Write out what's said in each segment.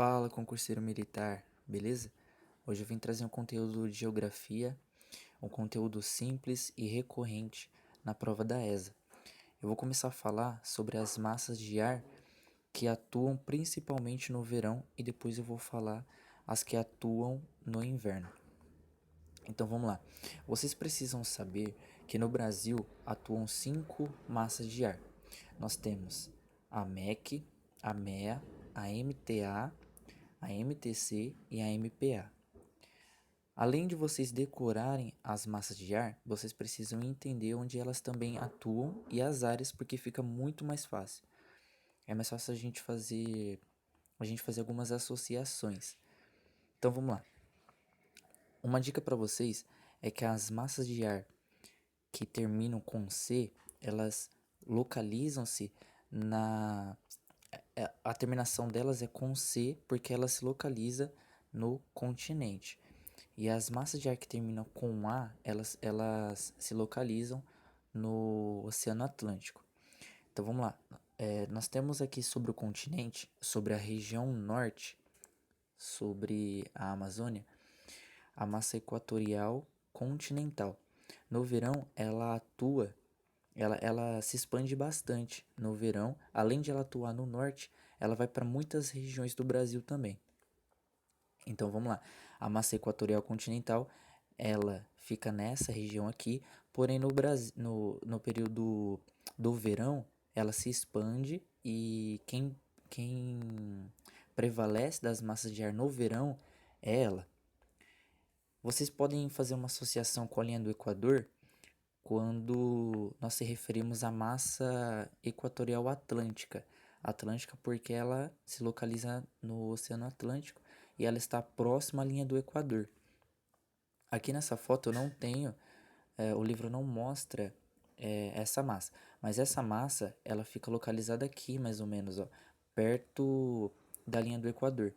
Fala, concurseiro militar, beleza? Hoje eu vim trazer um conteúdo de geografia, um conteúdo simples e recorrente na prova da ESA. Eu vou começar a falar sobre as massas de ar que atuam principalmente no verão e depois eu vou falar as que atuam no inverno. Então vamos lá. Vocês precisam saber que no Brasil atuam 5 massas de ar. Nós temos a MEC, a MEA, a MTA, a MTC e a MPA. Além de vocês decorarem as massas de ar, vocês precisam entender onde elas também atuam e as áreas, porque fica muito mais fácil. É mais fácil a gente fazer algumas associações. Então vamos lá. Uma dica para vocês é que as massas de ar que terminam com C, elas localizam-se na a terminação delas é com C porque ela se localiza no continente. E as massas de ar que terminam com A, elas se localizam no Oceano Atlântico. Então vamos lá. Nós temos aqui sobre o continente, sobre a região norte, sobre a Amazônia, a massa equatorial continental. No verão, ela se expande bastante no verão. Além de ela atuar no norte, ela vai para muitas regiões do Brasil também. Então vamos lá. A massa equatorial continental, ela fica nessa região aqui, porém no Brasil, no período do verão, ela se expande e quem prevalece das massas de ar no verão é ela. Vocês podem fazer uma associação com a linha do Equador quando nós se referimos à massa equatorial atlântica. Atlântica porque ela se localiza no Oceano Atlântico e ela está próxima à linha do Equador. Aqui nessa foto eu não tenho, o livro não mostra essa massa, mas essa massa ela fica localizada aqui mais ou menos, ó, perto da linha do Equador.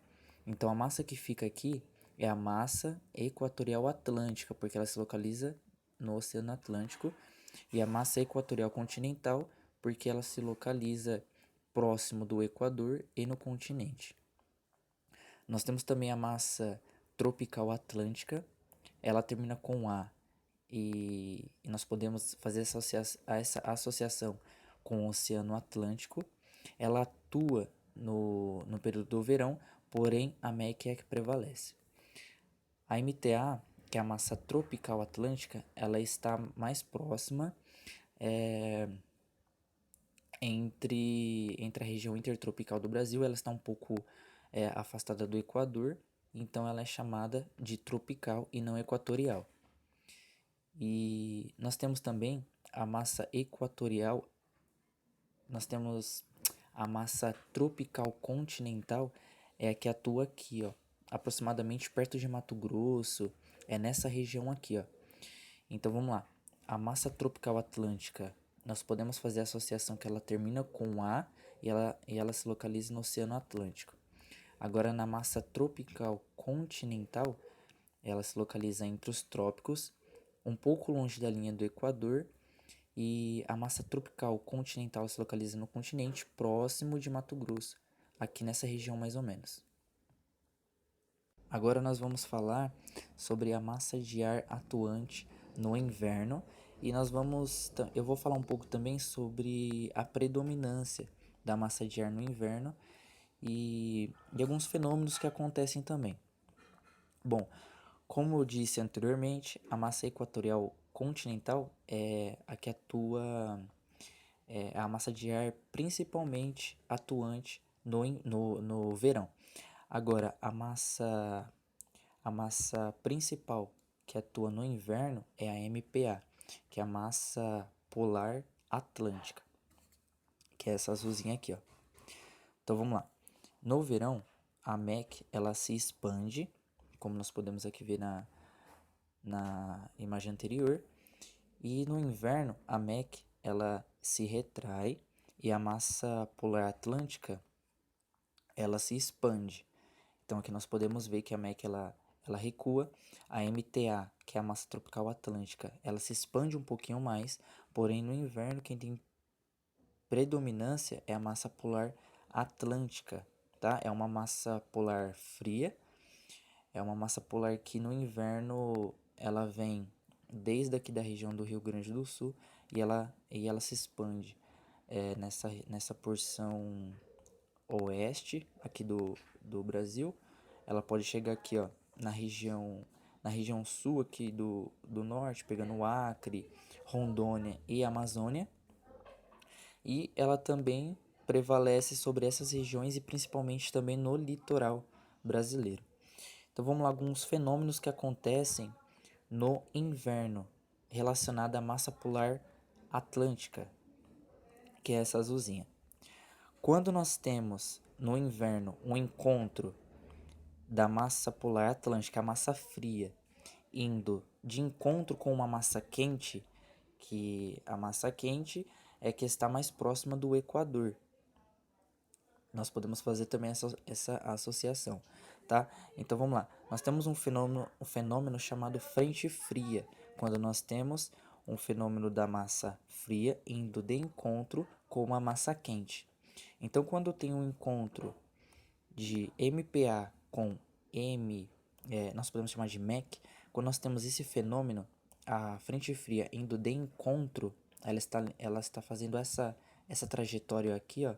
Então a massa que fica aqui é a massa equatorial atlântica, porque ela se localiza no Oceano Atlântico, e a massa equatorial continental, porque ela se localiza próximo do Equador e no continente. Nós temos também a massa tropical atlântica, ela termina com A e nós podemos fazer essa associação com o Oceano Atlântico. Ela atua no período do verão, porém a MEC é a que prevalece. A MTA, que é a massa tropical atlântica, ela está mais próxima entre a região intertropical do Brasil, ela está um pouco afastada do Equador, então ela é chamada de tropical e não equatorial. E nós temos também a massa equatorial, nós temos a massa tropical continental, é a que atua aqui, ó, aproximadamente perto de Mato Grosso, é nessa região aqui, ó. Então vamos lá. A massa tropical atlântica, nós podemos fazer a associação que ela termina com A e ela se localiza no Oceano Atlântico. Agora na massa tropical continental, ela se localiza entre os trópicos, um pouco longe da linha do Equador, e a massa tropical continental se localiza no continente, próximo de Mato Grosso, aqui nessa região mais ou menos. Agora nós vamos falar sobre a massa de ar atuante no inverno e eu vou falar um pouco também sobre a predominância da massa de ar no inverno e alguns fenômenos que acontecem também. Bom, como eu disse anteriormente, a massa equatorial continental é a que atua, é a massa de ar principalmente atuante no verão. Agora, a massa principal que atua no inverno é a MPA, que é a massa polar atlântica, que é essa azulzinha aqui, ó. Então vamos lá. No verão, a MEC ela se expande, como nós podemos aqui ver na imagem anterior, e no inverno a MEC ela se retrai e a massa polar atlântica ela se expande. Então aqui nós podemos ver que a MEC ela recua, a MTA, que é a massa tropical atlântica, ela se expande um pouquinho mais, porém no inverno quem tem predominância é a massa polar atlântica, tá? É uma massa polar fria, é uma massa polar que no inverno ela vem desde aqui da região do Rio Grande do Sul e ela se expande nessa porção oeste aqui do Brasil. Ela pode chegar aqui, ó, na região sul aqui do norte, pegando o Acre, Rondônia e Amazônia. E ela também prevalece sobre essas regiões e principalmente também no litoral brasileiro. Então vamos lá, alguns fenômenos que acontecem no inverno relacionado à massa polar atlântica, que é essa azulzinha. Quando nós temos no inverno um encontro da massa polar atlântica, a massa fria, indo de encontro com uma massa quente, que a massa quente é que está mais próxima do Equador. Nós podemos fazer também essa associação, tá? Então vamos lá. Nós temos um fenômeno chamado frente fria, quando nós temos um fenômeno da massa fria indo de encontro com uma massa quente. Então, quando tem um encontro de MPA com nós podemos chamar de MEC, quando nós temos esse fenômeno, a frente fria indo de encontro, ela está fazendo essa trajetória aqui, ó,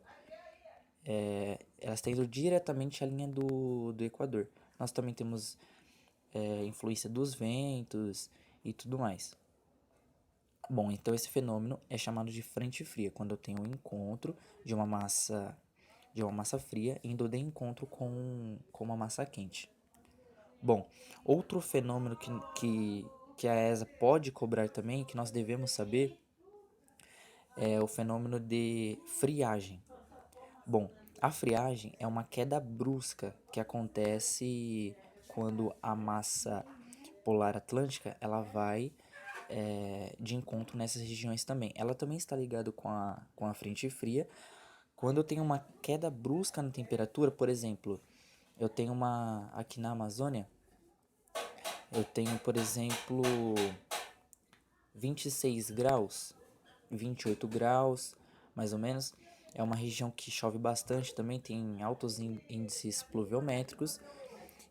ela está indo diretamente à linha do Equador. Nós também temos influência dos ventos e tudo mais. Bom, então esse fenômeno é chamado de frente fria, quando eu tenho um encontro de uma massa fria indo de encontro com uma massa quente. Bom, outro fenômeno que a ESA pode cobrar também, que nós devemos saber, é o fenômeno de friagem. Bom, a friagem é uma queda brusca que acontece quando a massa polar atlântica ela vai de encontro nessas regiões também. Ela também está ligada com a frente fria. Quando eu tenho uma queda brusca na temperatura, por exemplo, eu tenho aqui na Amazônia, eu tenho, por exemplo, 26 graus, 28 graus, mais ou menos. É uma região que chove bastante também, tem altos índices pluviométricos.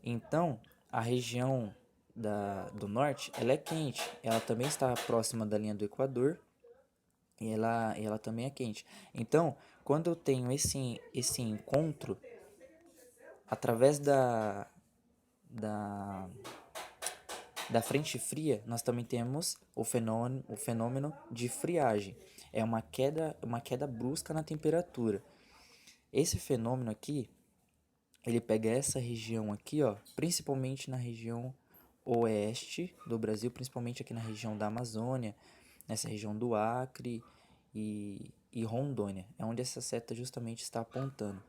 Então, a região do norte, ela é quente. Ela também está próxima da linha do Equador e ela também é quente. Então, quando eu tenho esse encontro, através da, da frente fria, nós também temos o fenômeno de friagem. É uma queda brusca na temperatura. Esse fenômeno aqui, ele pega essa região aqui, ó, principalmente na região oeste do Brasil, principalmente aqui na região da Amazônia, nessa região do Acre e Rondônia, é onde essa seta justamente está apontando.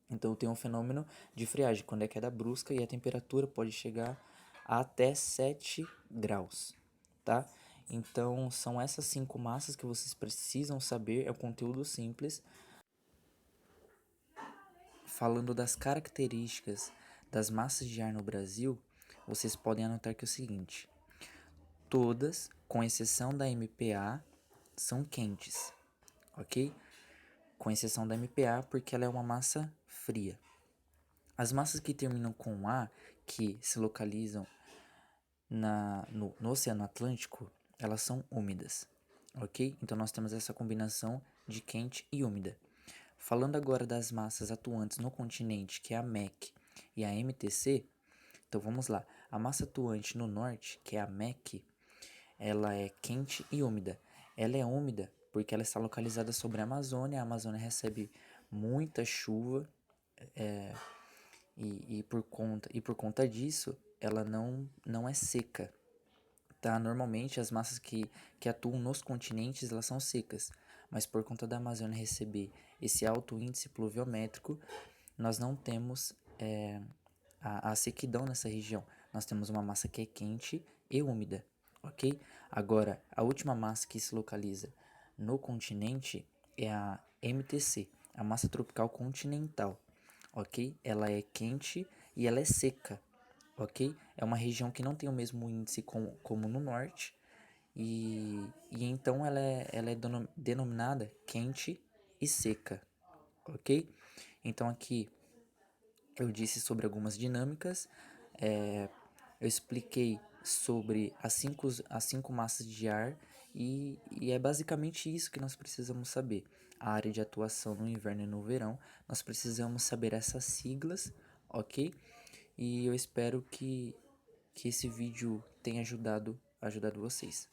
Então tem um fenômeno de friagem, quando é queda brusca e a temperatura pode chegar a até 7 graus, tá? Então são essas 5 massas que vocês precisam saber, é um conteúdo simples. Falando das características das massas de ar no Brasil, vocês podem anotar que é o seguinte: todas, com exceção da MPA, são quentes, ok? Com exceção da MPA, porque ela é uma massa fria. As massas que terminam com A, que se localizam no Oceano Atlântico, elas são úmidas, ok? Então nós temos essa combinação de quente e úmida. Falando agora das massas atuantes no continente, que é a MEC e a MTC, então vamos lá. A massa atuante no norte, que é a MEC, ela é quente e úmida. Ela é úmida porque ela está localizada sobre a Amazônia recebe muita chuva e por conta disso ela não é seca, tá? Normalmente as massas que atuam nos continentes elas são secas, mas por conta da Amazônia receber esse alto índice pluviométrico, nós não temos a sequidão nessa região. Nós temos uma massa que é quente e úmida, ok? Agora, a última massa que se localiza no continente é a MTC, a massa tropical continental, ok? Ela é quente e ela é seca, ok? É uma região que não tem o mesmo índice como no norte, e então ela é denominada quente e seca, ok? Então aqui Eu disse sobre algumas dinâmicas, eu expliquei sobre as cinco massas de ar e é basicamente isso que nós precisamos saber. A área de atuação no inverno e no verão, nós precisamos saber essas siglas, ok? E eu espero que esse vídeo tenha ajudado vocês.